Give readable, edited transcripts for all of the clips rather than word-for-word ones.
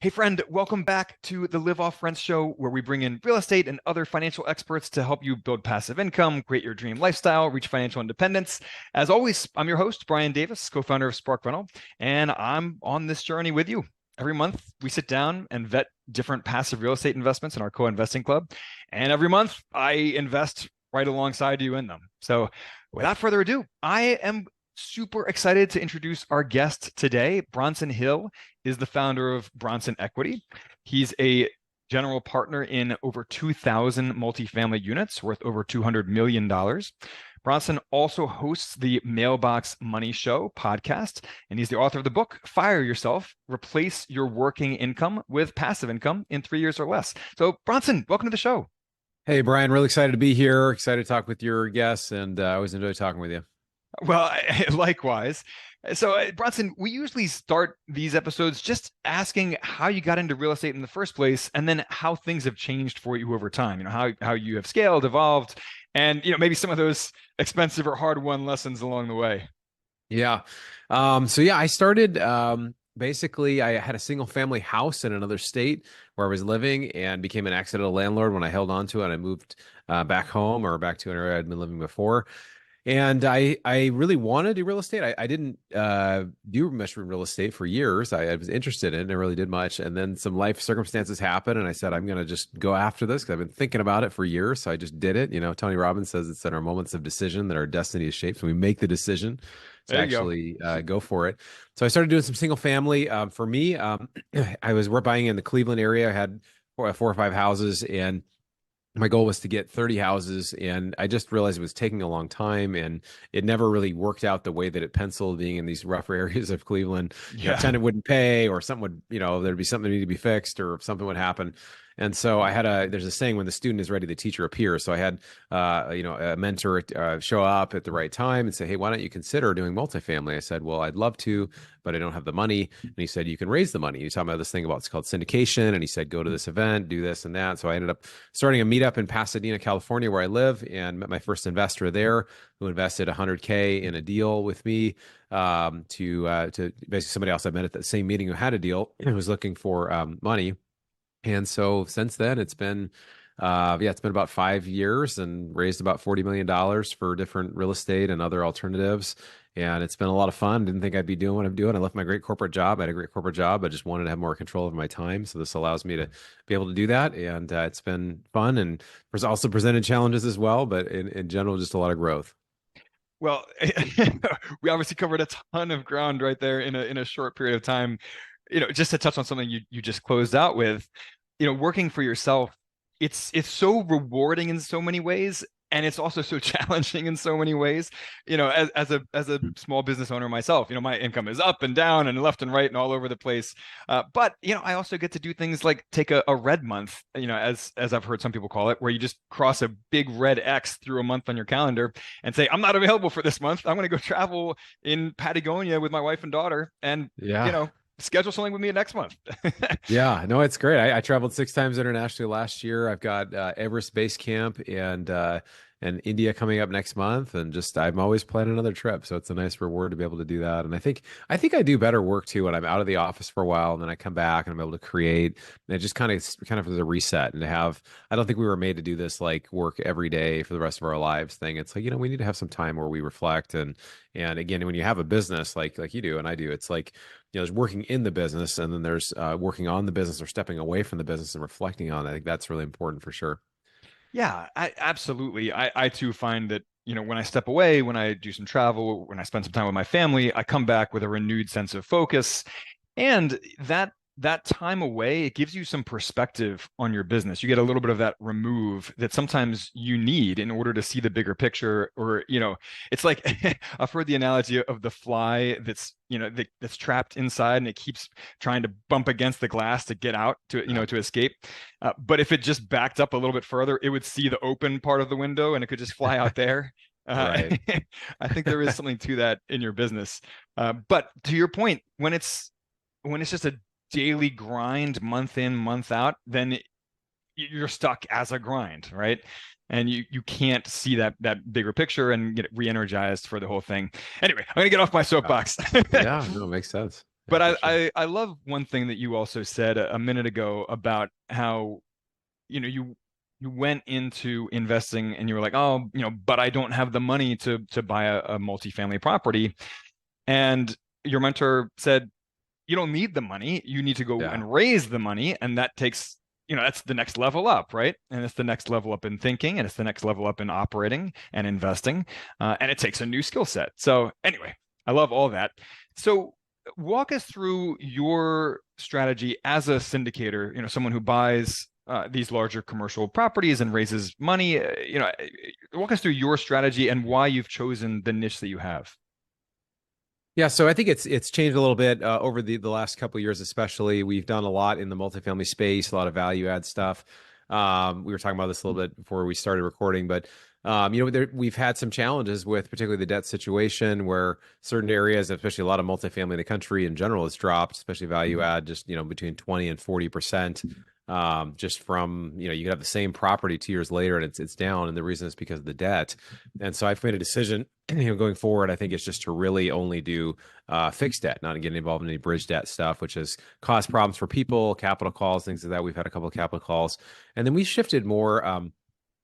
Hey, friend, welcome back to the Live Off Rent Show, where we bring in real estate and other financial experts to help you build passive income, create your dream lifestyle, reach financial independence. As always, I'm your host, Brian Davis, co-founder of Spark Rental, and I'm on this journey with you. Every month, we sit down and vet different passive real estate investments in our co-investing club. And every month, I invest right alongside you in them. So without further ado, I am super excited to introduce our guest today. Bronson Hill is the founder of Bronson Equity. He's a general partner in over 2,000 multifamily units worth over $200 million. Bronson also hosts the Mailbox Money Show podcast, and he's the author of the book, Fire Yourself, Replace Your Working Income with Passive Income in 3 years or less. So Bronson, welcome to the show. Hey, Brian, really excited to be here. Excited to talk with your guests, and I always enjoy talking with you. Well, likewise. So, Bronson, we usually start these episodes just asking how you got into real estate in the first place, and then how things have changed for you over time. How you have scaled, evolved, and maybe some of those expensive or hard-won lessons along the way. Yeah. So I started basically I had a single family house in another state where I was living and became an accidental landlord when I held on to it. And I moved back home or back to an area I'd been living before. And I really wanted to do real estate. I didn't do much real estate for years. I was interested in it. I really did much. And then some life circumstances happened. And I said, I'm going to just go after this because I've been thinking about it for years. So I just did it. Tony Robbins says it's in our moments of decision that our destiny is shaped. So we make the decision to actually go for it. So I started doing some single family. For me, we're buying in the Cleveland area. I had four or five houses, and my goal was to get 30 houses, and I just realized it was taking a long time, and it never really worked out the way that it penciled, being in these rougher areas of Cleveland. Yeah. Tenant wouldn't pay, or something would, there'd be something that needed to be fixed, or something would happen. And so there's a saying, when the student is ready, the teacher appears. So I had, a mentor show up at the right time and say, hey, why don't you consider doing multifamily? I said, well, I'd love to, but I don't have the money. And he said, you can raise the money. He's talking about this thing it's called syndication. And he said, go to this event, do this and that. So I ended up starting a meetup in Pasadena, California, where I live, and met my first investor there, who invested $100K in a deal with me, to basically somebody else I met at that same meeting who had a deal and was looking for money. And so since then, it's been about 5 years and raised about $40 million for different real estate and other alternatives. And it's been a lot of fun. Didn't think I'd be doing what I'm doing. I left my great corporate job. I had a great corporate job. I just wanted to have more control over my time. So this allows me to be able to do that. And it's been fun, and there's also presented challenges as well, but in general, just a lot of growth. Well, we obviously covered a ton of ground right there in a short period of time. Just to touch on something you just closed out with, working for yourself, it's so rewarding in so many ways, and it's also so challenging in so many ways. As a small business owner myself, my income is up and down and left and right and all over the place. But I also get to do things like take a red month, as I've heard some people call it, where you just cross a big red X through a month on your calendar and say, I'm not available for this month. I'm going to go travel in Patagonia with my wife and daughter, and schedule something with me next month. Yeah, no, it's great. I traveled 6 times internationally last year. I've got Everest Base Camp and India coming up next month, and I'm always planning another trip. So it's a nice reward to be able to do that. And I think I do better work too when I'm out of the office for a while, and then I come back and I'm able to create. And it just kind of as a reset, and to have. I don't think we were made to do this like work every day for the rest of our lives thing. It's like, we need to have some time where we reflect, and again, when you have a business like you do and I do, it's like, there's working in the business, and then there's working on the business or stepping away from the business and reflecting on it. I think that's really important for sure. Yeah, absolutely. I too find that, when I step away, when I do some travel, when I spend some time with my family, I come back with a renewed sense of focus. And that time away, it gives you some perspective on your business. You get a little bit of that remove that sometimes you need in order to see the bigger picture. Or, it's like I've heard the analogy of the fly that's trapped inside, and it keeps trying to bump against the glass to get out to escape. But if it just backed up a little bit further, it would see the open part of the window and it could just fly out there. Right. I think there is something to that in your business. But to your point, when it's just a daily grind, month in, month out, then you're stuck as a grind, right? And you can't see that bigger picture and get re-energized for the whole thing. Anyway, I'm gonna get off my soapbox. Yeah, no, it makes sense. Yeah, But for sure. I love one thing that you also said a minute ago about how, you went into investing and you were like, oh, but I don't have the money to buy a multifamily property. And your mentor said, you don't need the money. You need to go Yeah. and raise the money. And that takes, that's the next level up, right? And it's the next level up in thinking, and it's the next level up in operating and investing. And it takes a new skill set. So, anyway, I love all that. So, walk us through your strategy as a syndicator, someone who buys these larger commercial properties and raises money. Walk us through your strategy and why you've chosen the niche that you have. Yeah, so I think it's changed a little bit over the last couple of years, especially. We've done a lot in the multifamily space, a lot of value add stuff. We were talking about this a little bit before we started recording, but we've had some challenges with particularly the debt situation where certain areas, especially a lot of multifamily in the country in general, has dropped, especially value add, just between 20 and 40%. Just from you could have the same property 2 years later and it's down, and the reason is because of the debt. And so I've made a decision, going forward, I think it's just to really only do fixed debt, not getting involved in any bridge debt stuff, which has caused problems for people, capital calls, things like that. We've had a couple of capital calls, and then we shifted more.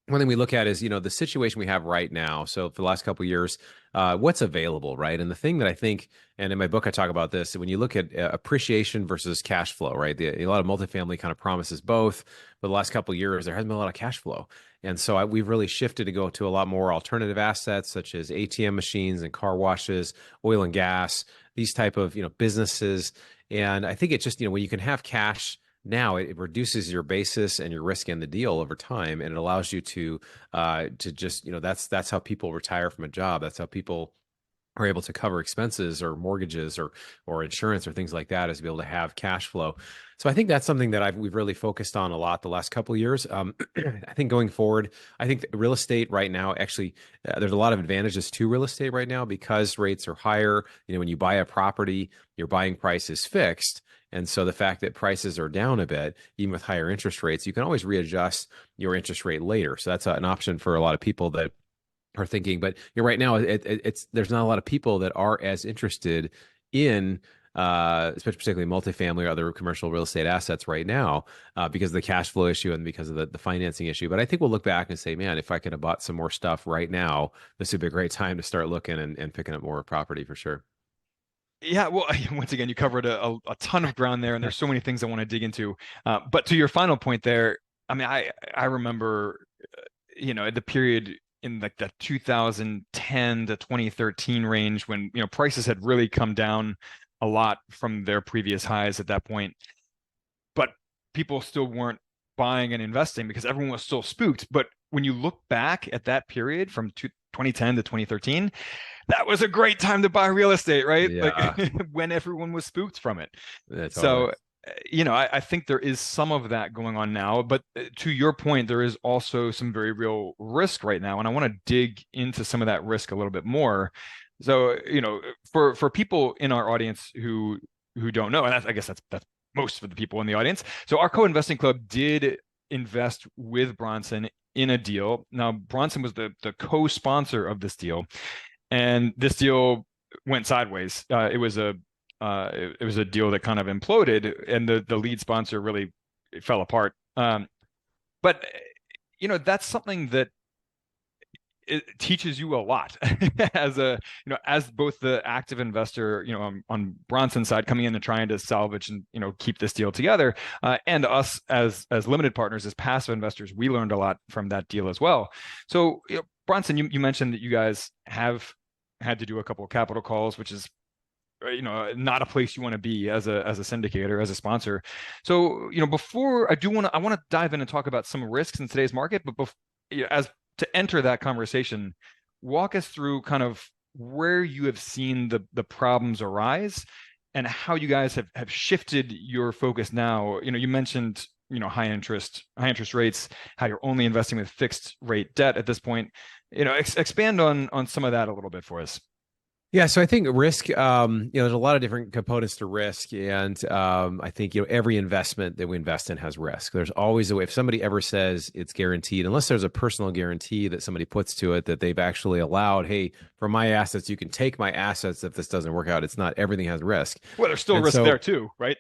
One thing we look at is the situation we have right now. So for the last couple of years, what's available, right? And the thing that I think, and in my book I talk about this, when you look at appreciation versus cash flow, right? A lot of multifamily kind of promises both, but the last couple of years there hasn't been a lot of cash flow, and so we've really shifted to go to a lot more alternative assets such as ATM machines and car washes, oil and gas, these type of businesses. And I think it's just when you can have cash now, it reduces your basis and your risk in the deal over time, and it allows you to just that's how people retire from a job. That's how people are able to cover expenses or mortgages or insurance or things like that, is to be able to have cash flow. So I think that's something that we've really focused on a lot the last couple of years. I think going forward, I think real estate right now, actually, there's a lot of advantages to real estate right now because rates are higher. When you buy a property, your buying price is fixed. And so the fact that prices are down a bit, even with higher interest rates, you can always readjust your interest rate later. So that's an option for a lot of people that are thinking. But right now, it's there's not a lot of people that are as interested in especially particularly multifamily or other commercial real estate assets right now because of the cash flow issue and because of the financing issue. But I think we'll look back and say, man, if I could have bought some more stuff right now, this would be a great time to start looking and picking up more property for sure. Yeah, well, once again, you covered a ton of ground there, and there's so many things I want to dig into. But to your final point there, I mean, I remember, the period in like the 2010 to 2013 range when prices had really come down a lot from their previous highs at that point, but people still weren't buying and investing because everyone was still spooked. But when you look back at that period from 2010 to 2013, that was a great time to buy real estate, right? Like Yeah, when everyone was spooked from it. totally. So, I think there is some of that going on now, but to your point, there is also some very real risk right now, and I want to dig into some of that risk a little bit more. So, for people in our audience who don't know, and I guess that's most of the people in the audience. So, our co-investing club did invest with Bronson in a deal. Now, Bronson was the co-sponsor of this deal, and this deal went sideways. It was a deal that kind of imploded, and the lead sponsor really fell apart. But that's something that it teaches you a lot as as both the active investor, on Bronson's side coming in and trying to salvage and keep this deal together, and us as limited partners, as passive investors, we learned a lot from that deal as well. So, Bronson, you mentioned that you guys have had to do a couple of capital calls, which is not a place you want to be as a syndicator, as a sponsor. So, before I want to dive in and talk about some risks in today's market, but as to enter that conversation, walk us through kind of where you have seen the problems arise and how you guys have shifted your focus now. You mentioned high interest rates, how you're only investing with fixed rate debt at this point. Expand on some of that a little bit for us. Yeah, so I think risk, there's a lot of different components to risk, and I think every investment that we invest in has risk. There's always a way. If somebody ever says it's guaranteed, unless there's a personal guarantee that somebody puts to it that they've actually allowed, hey, for my assets, you can take my assets if this doesn't work out. It's not everything has risk, Well, there's still and risk there so too, right?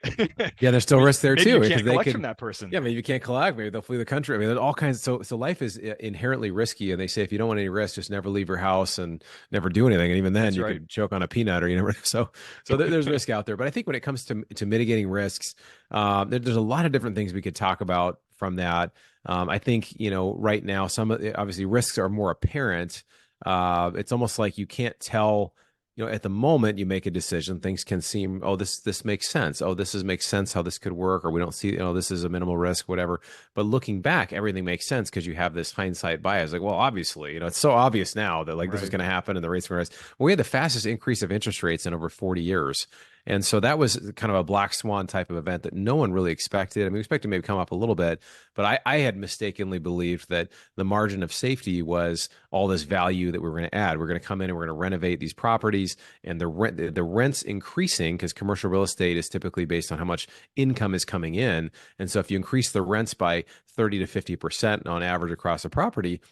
yeah, there's still risk there Maybe you too because can't they collect from can. that person. Yeah, maybe you can't collect. Maybe they'll flee the country. I mean, there's all kinds. So life is inherently risky, and they say if you don't want any risk, just never leave your house and never do anything. And even then, That's you right. could choke on a peanut, or you never. So there's risk out there. But I think when it comes to mitigating risks, there's a lot of different things we could talk about from that. I think right now some of obviously risks are more apparent. It's almost like you can't tell at the moment you make a decision, things can seem, oh, this makes sense. Oh, makes sense how this could work, or we don't see, this is a minimal risk, whatever. But looking back, everything makes sense because you have this hindsight bias. Like, well, obviously, it's so obvious now that like this was Right. going to happen and the rates were going to rise. Well, we had the fastest increase of interest rates in over 40 years. And so that was kind of a black swan type of event that no one really expected. I mean, we expected maybe come up a little bit, but I had mistakenly believed that the margin of safety was all this value that we were going to add. We're going to come in and we're going to renovate these properties, and the rents increasing because commercial real estate is typically based on how much income is coming in. And so if you increase the rents by 30 to 50% on average across a property,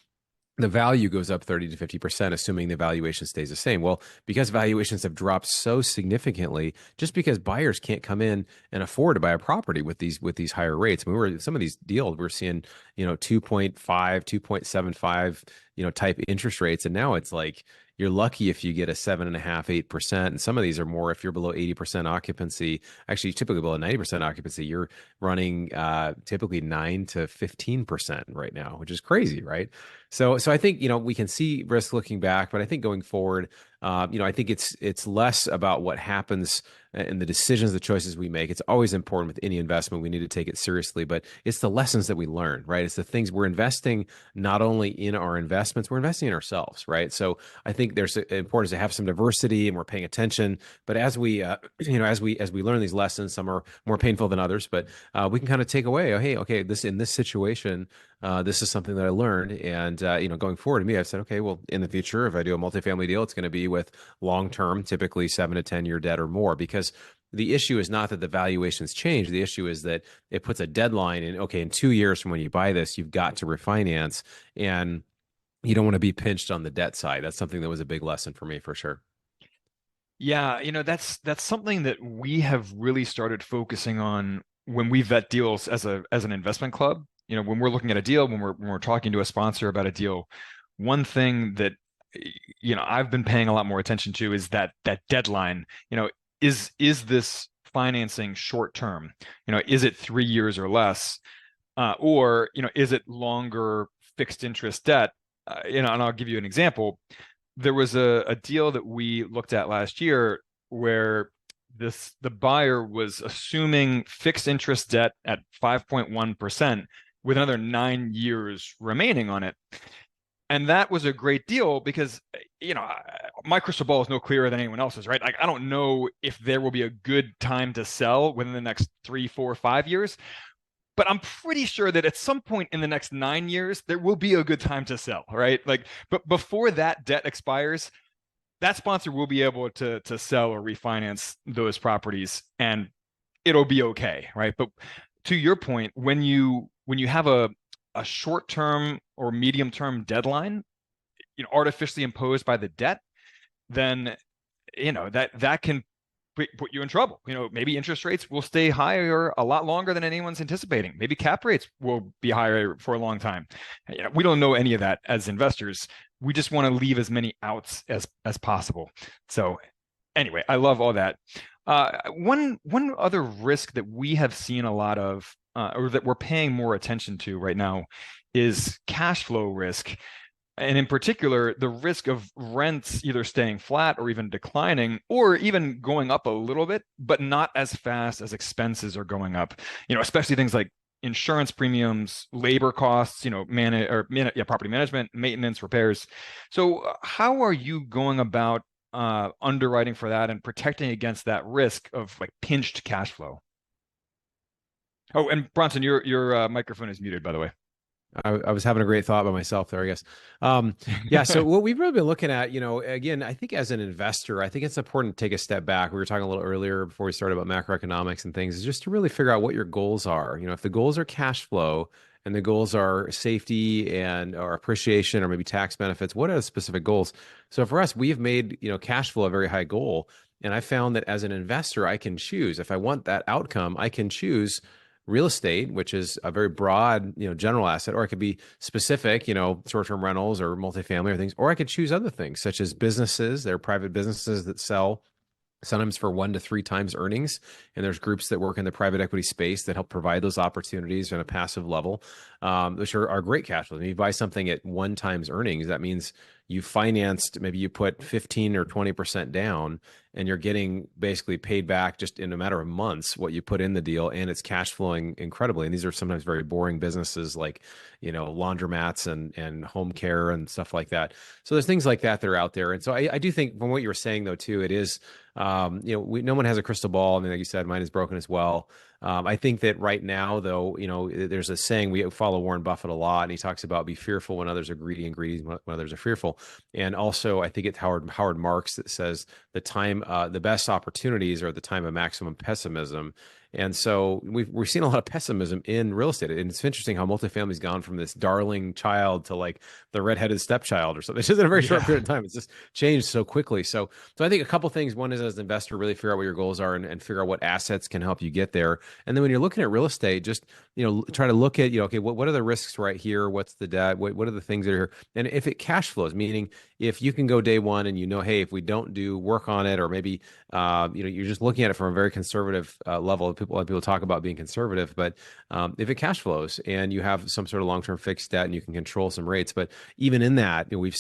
the value goes up 30 to 50%, assuming the valuation stays the same. Well, because valuations have dropped so significantly, just because buyers can't come in and afford to buy a property with these higher rates. I mean, some of these deals we're seeing, 2.5, 2.75, type interest rates. And now it's like you're lucky if you get a 7.5, 8%. And some of these are more if you're below 80% occupancy, actually typically below 90% occupancy, you're running typically 9 to 15% right now, which is crazy, right? So I think we can see risk looking back, but I think going forward, I think it's less about what happens and the decisions, the choices we make. It's always important with any investment. We need to take it seriously, but it's the lessons that we learn, right? It's the things we're investing not only in our investments, we're investing in ourselves, right? So I think there's importance to have some diversity and we're paying attention. But as we, as we learn these lessons, some are more painful than others, but we can kind of take away, oh, hey, okay, in this situation, this is something that I learned, and going forward to me, I've said, okay, well, in the future, if I do a multifamily deal, it's going to be with long-term, typically 7 to 10 year debt or more, because the issue is not that the valuations change. The issue is that it puts a deadline in, okay, in 2 years from when you buy this, you've got to refinance, and you don't want to be pinched on the debt side. That's something that was a big lesson for me for sure. Yeah, that's something that we have really started focusing on when we vet deals as an investment club. When we're looking at a deal, when we're talking to a sponsor about a deal, one thing that I've been paying a lot more attention to is that deadline. Is this financing short term? Is it 3 years or less? Or is it longer fixed interest debt? And I'll give you an example. There was a deal that we looked at last year where the buyer was assuming fixed interest debt at 5.1% with another 9 years remaining on it. And that was a great deal because, my crystal ball is no clearer than anyone else's, right? Like, I don't know if there will be a good time to sell within the next 3, 4, 5 years, but I'm pretty sure that at some point in the next 9 years, there will be a good time to sell, right? Like, but before that debt expires, that sponsor will be able to sell or refinance those properties, and it'll be okay, right? But to your point, when you have a short term or medium term deadline, artificially imposed by the debt, then that can put you in trouble. Maybe interest rates will stay higher a lot longer than anyone's anticipating. Maybe cap rates will be higher for a long time. We don't know any of that as investors. We just want to leave as many outs as possible. So anyway, I love all that. One other risk that we have seen a lot of, or that we're paying more attention to right now, is cash flow risk. And in particular, the risk of rents either staying flat or even declining, or even going up a little bit, but not as fast as expenses are going up. Especially things like insurance premiums, labor costs, property management, maintenance, repairs. So, how are you going about underwriting for that and protecting against that risk of like pinched cash flow? Oh, and Bronson, your microphone is muted, by the way. I was having a great thought by myself there, I guess. Um, yeah, so what we've really been looking at, again, I think as an investor, I think it's important to take a step back. We were talking a little earlier before we started about macroeconomics and things, is just to really figure out what your goals are. If the goals are cash flow and the goals are safety and or appreciation or maybe tax benefits, what are the specific goals? So for us, we've made, cash flow a very high goal. And I found that as an investor, I can choose. If I want that outcome, I can choose real estate, which is a very broad, general asset, or it could be specific, short-term rentals or multifamily or things, or I could choose other things such as businesses. There are private businesses that sell sometimes for 1 to 3 times earnings. And there's groups that work in the private equity space that help provide those opportunities on a passive level, which are great cash flows. If you buy something at 1 times earnings, that means you financed, maybe you put 15 or 20% down and you're getting basically paid back just in a matter of months what you put in the deal, and it's cash flowing incredibly. And these are sometimes very boring businesses like, laundromats and home care and stuff like that. So there's things like that that are out there. And so I do think from what you were saying though, too, it is, no one has a crystal ball. I mean, like you said, mine is broken as well. I think that right now, though, there's a saying, we follow Warren Buffett a lot, and he talks about be fearful when others are greedy and greedy when others are fearful. And also, I think it's Howard Marks that says the best opportunities are the time of maximum pessimism. And so we've seen a lot of pessimism in real estate, and it's interesting how multifamily's gone from this darling child to like the redheaded stepchild or something. It's just in a very short period of time. It's just changed so quickly. So I think a couple things. One is, as an investor, really figure out what your goals are and figure out what assets can help you get there. And then when you're looking at real estate, just try to look at okay, what are the risks right here? What's the debt? What are the things that are here? And if it cash flows, meaning if you can go day one and hey, if we don't do work on it, or maybe you're just looking at it from a very conservative level. A lot of people talk about being conservative, but if it cash flows and you have some sort of long-term fixed debt and you can control some rates, but even in that, we've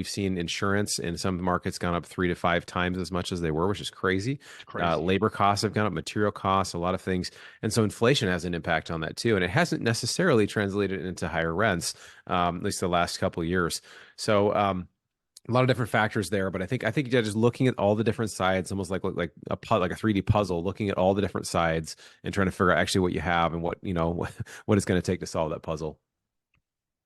seen insurance in some markets gone up 3 to 5 times as much as they were, which is crazy. It's crazy. Labor costs have gone up, material costs, a lot of things, and so inflation has an impact on that too. And it hasn't necessarily translated into higher rents, at least the last couple of years. So. A lot of different factors there, but I think just looking at all the different sides, almost like a 3D puzzle, looking at all the different sides and trying to figure out actually what you have and what what it's going to take to solve that puzzle.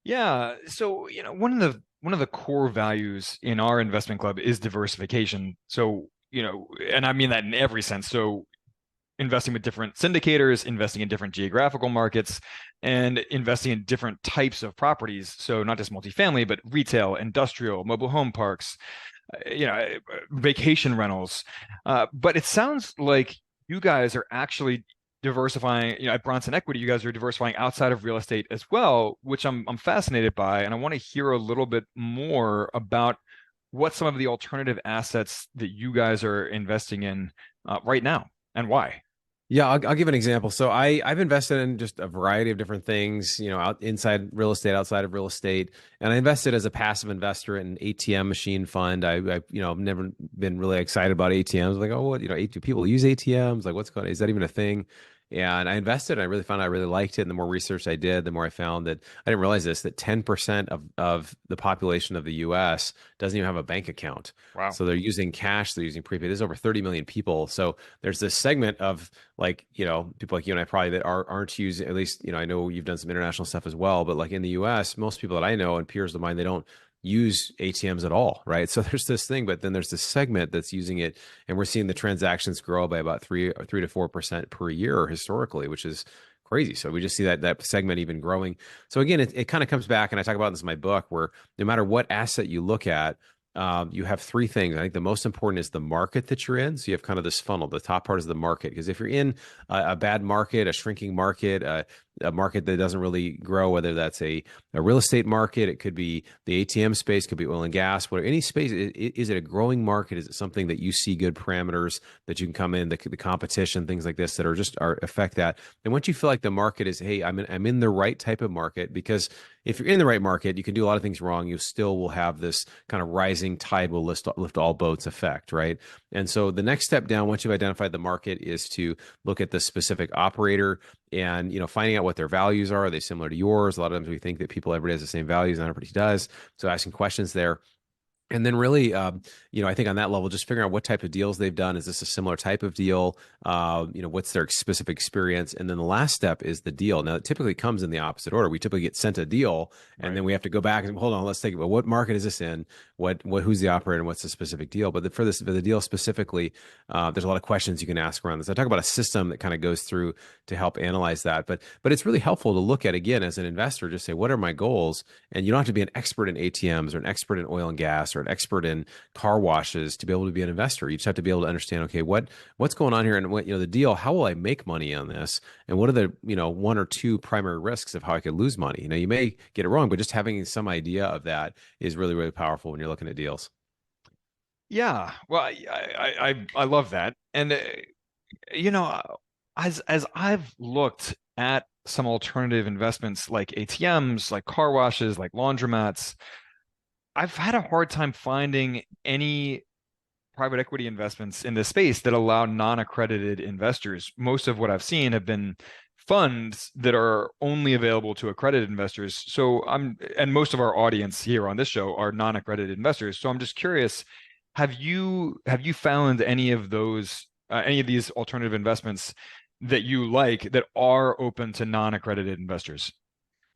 Yeah. So, one of the core values in our investment club is diversification. So, and I mean that in every sense. So, investing with different syndicators, investing in different geographical markets, and investing in different types of properties. So not just multifamily, but retail, industrial, mobile home parks, vacation rentals. But it sounds like you guys are actually diversifying, at Bronson Equity, you guys are diversifying outside of real estate as well, which I'm fascinated by. And I want to hear a little bit more about what some of the alternative assets that you guys are investing in right now and why. Yeah, I'll give an example. So I've invested in just a variety of different things, out inside real estate, outside of real estate, and I invested as a passive investor in an ATM machine fund. I've never been really excited about ATMs. Like, oh, what, do people use ATMs? Like, what's going on? Is that even a thing? And I invested, and I really found I really liked it. And the more research I did, the more I found that I didn't realize this, that 10% of the population of the US doesn't even have a bank account. Wow. So they're using cash, they're using prepaid. There's over 30 million people. So there's this segment of like, people like you and I probably that aren't using, at least, I know you've done some international stuff as well, but like in the US, most people that I know and peers of mine, they don't use ATMs at all, right? So there's this thing, but then there's this segment that's using it, and we're seeing the transactions grow by about 3 to 4% per year historically, which is crazy. So we just see that segment even growing. So again, it kind of comes back, and I talk about this in my book, where no matter what asset you look at, you have three things. I think the most important is the market that you're in. So you have kind of this funnel. The top part is the market, because if you're in a bad market, a shrinking market, a market that doesn't really grow, whether that's a real estate market, it could be the ATM space, could be oil and gas, whatever, any space, is it a growing market? Is it something that you see good parameters that you can come in, the competition, things like this that affect that? And once you feel like the market is, hey, I'm in the right type of market, because if you're in the right market, you can do a lot of things wrong. You still will have this kind of rising tide will lift all boats effect, right? And so the next step down, once you've identified the market, is to look at the specific operator and finding out what their values are. Are they similar to yours? A lot of times we think that everybody has the same values, not everybody does. So asking questions there. And then really, I think on that level, just figuring out what type of deals they've done. Is this a similar type of deal? What's their specific experience? And then the last step is the deal. Now, it typically comes in the opposite order. We typically get sent a deal, and then we have to go back and hold on. Let's think about what market is this in? Who's the operator, and what's the specific deal? But for the deal specifically, there's a lot of questions you can ask around this. I talk about a system that kind of goes through to help analyze that. But it's really helpful to look at, again, as an investor, just say, what are my goals? And you don't have to be an expert in ATMs or an expert in oil and gas or an expert in car washes to be able to be an investor. You just have to be able to understand, okay, what's going on here, and what, the deal, how will I make money on this? And what are the, one or two primary risks of how I could lose money? You may get it wrong, but just having some idea of that is really, really powerful when you're looking at deals. Yeah, well, I love that. And as I've looked at some alternative investments like ATMs, like car washes, like laundromats, I've had a hard time finding any private equity investments in this space that allow non-accredited investors. Most of what I've seen have been funds that are only available to accredited investors. And most of our audience here on this show are non-accredited investors. So I'm just curious, have you found any of these alternative investments that you like that are open to non-accredited investors?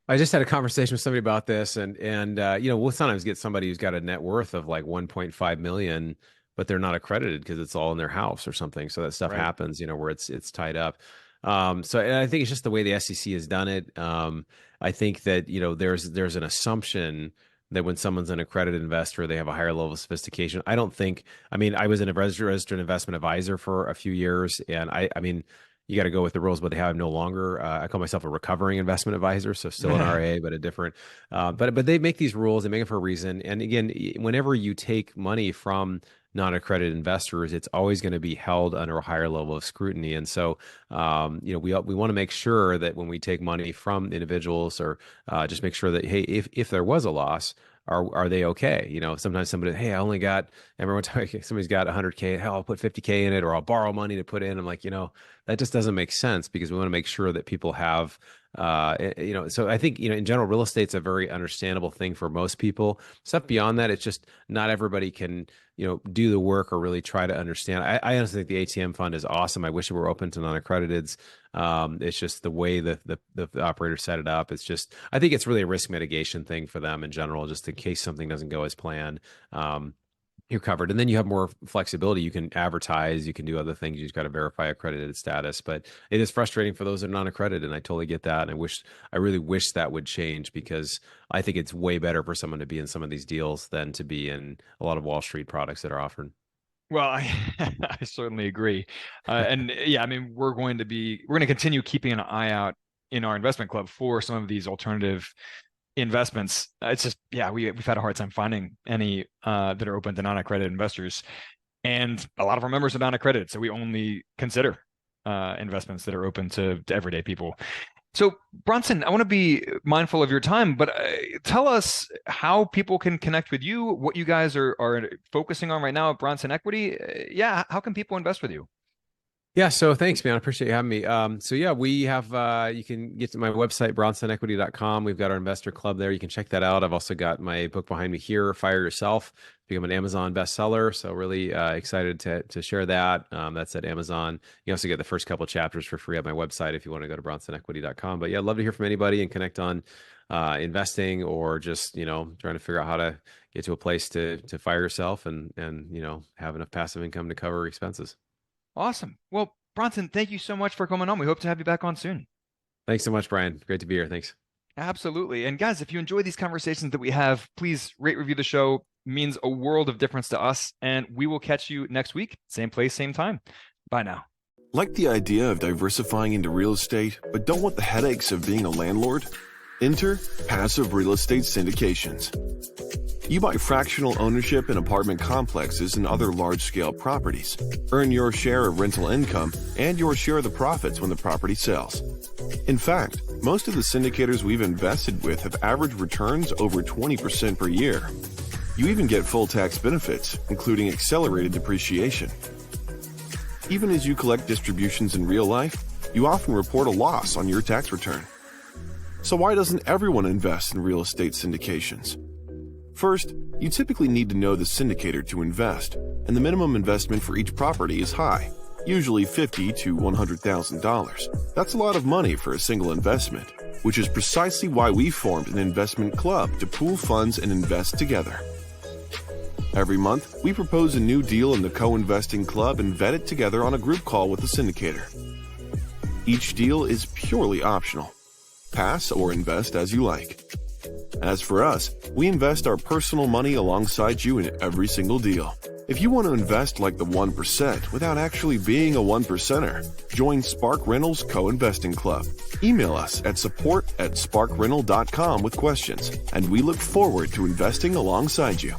I just had a conversation with somebody about this, and we'll sometimes get somebody who's got a net worth of like 1.5 million, but they're not accredited because it's all in their house or something. So that stuff happens, where it's tied up. And I think it's just the way the SEC has done it. I think that there's an assumption that when someone's an accredited investor, they have a higher level of sophistication. I was a registered investment advisor for a few years, and I mean, you got to go with the rules, but they have no longer. I call myself a recovering investment advisor, so still an RA, but a different. But they make these rules. They make it for a reason. And again, whenever you take money from non-accredited investors, it's always going to be held under a higher level of scrutiny. And so, we want to make sure that when we take money from individuals, or just make sure that, hey, if there was a loss, are they okay? Sometimes somebody, hey, everyone somebody's got 100K, hell, I'll put 50K in it, or I'll borrow money to put in. I'm like, that just doesn't make sense, because we want to make sure that people have, so I think, in general, real estate's a very understandable thing for most people. Stuff beyond that, it's just not everybody can, do the work or really try to understand. I honestly think the ATM fund is awesome. I wish it were open to non-accrediteds. It's just the way the operator set it up. It's just, I think it's really a risk mitigation thing for them in general, just in case something doesn't go as planned. You're covered. And then you have more flexibility. You can advertise, you can do other things. You just got to verify accredited status. But it is frustrating for those that are non-accredited, and I totally get that. And I really wish that would change, because I think it's way better for someone to be in some of these deals than to be in a lot of Wall Street products that are offered. Well, I certainly agree. And yeah, I mean, we're going to continue keeping an eye out in our investment club for some of these alternative investments. It's just, yeah, we've had a hard time finding any that are open to non-accredited investors, and a lot of our members are non-accredited, so we only consider investments that are open to everyday people. So, Bronson, I want to be mindful of your time, but tell us how people can connect with you, what you guys are focusing on right now at Bronson Equity. How can people invest with you? Yeah, so thanks, man. I appreciate you having me. So yeah, we have, you can get to my website, bronsonequity.com. We've got our investor club there. You can check that out. I've also got my book behind me here, Fire Yourself, become an Amazon bestseller. So really excited to share that. That's at Amazon. You also get the first couple chapters for free on my website if you want to go to bronsonequity.com. But yeah, I'd love to hear from anybody and connect on investing, or just, trying to figure out how to get to a place to fire yourself and have enough passive income to cover expenses. Awesome. Well, Bronson, thank you so much for coming on. We hope to have you back on soon. Thanks so much, Brian. Great to be here. Thanks. Absolutely. And guys, if you enjoy these conversations that we have, please rate, review the show. It means a world of difference to us. And we will catch you next week. Same place, same time. Bye now. Like the idea of diversifying into real estate, but don't want the headaches of being a landlord? Enter passive real estate syndications. You buy fractional ownership in apartment complexes and other large-scale properties. Earn your share of rental income and your share of the profits when the property sells. In fact, most of the syndicators we've invested with have average returns over 20% per year. You even get full tax benefits, including accelerated depreciation. Even as you collect distributions in real life, you often report a loss on your tax return. So why doesn't everyone invest in real estate syndications? First, you typically need to know the syndicator to invest, and the minimum investment for each property is high, usually $50,000 to $100,000. That's a lot of money for a single investment, which is precisely why we formed an investment club to pool funds and invest together. Every month, we propose a new deal in the co-investing club and vet it together on a group call with the syndicator. Each deal is purely optional. Pass or invest as you like. As for us, we invest our personal money alongside you in every single deal. If you want to invest like the 1% without actually being a 1%er, join Spark Rental's Co-Investing Club. Email us at support@sparkrental.com with questions, and we look forward to investing alongside you.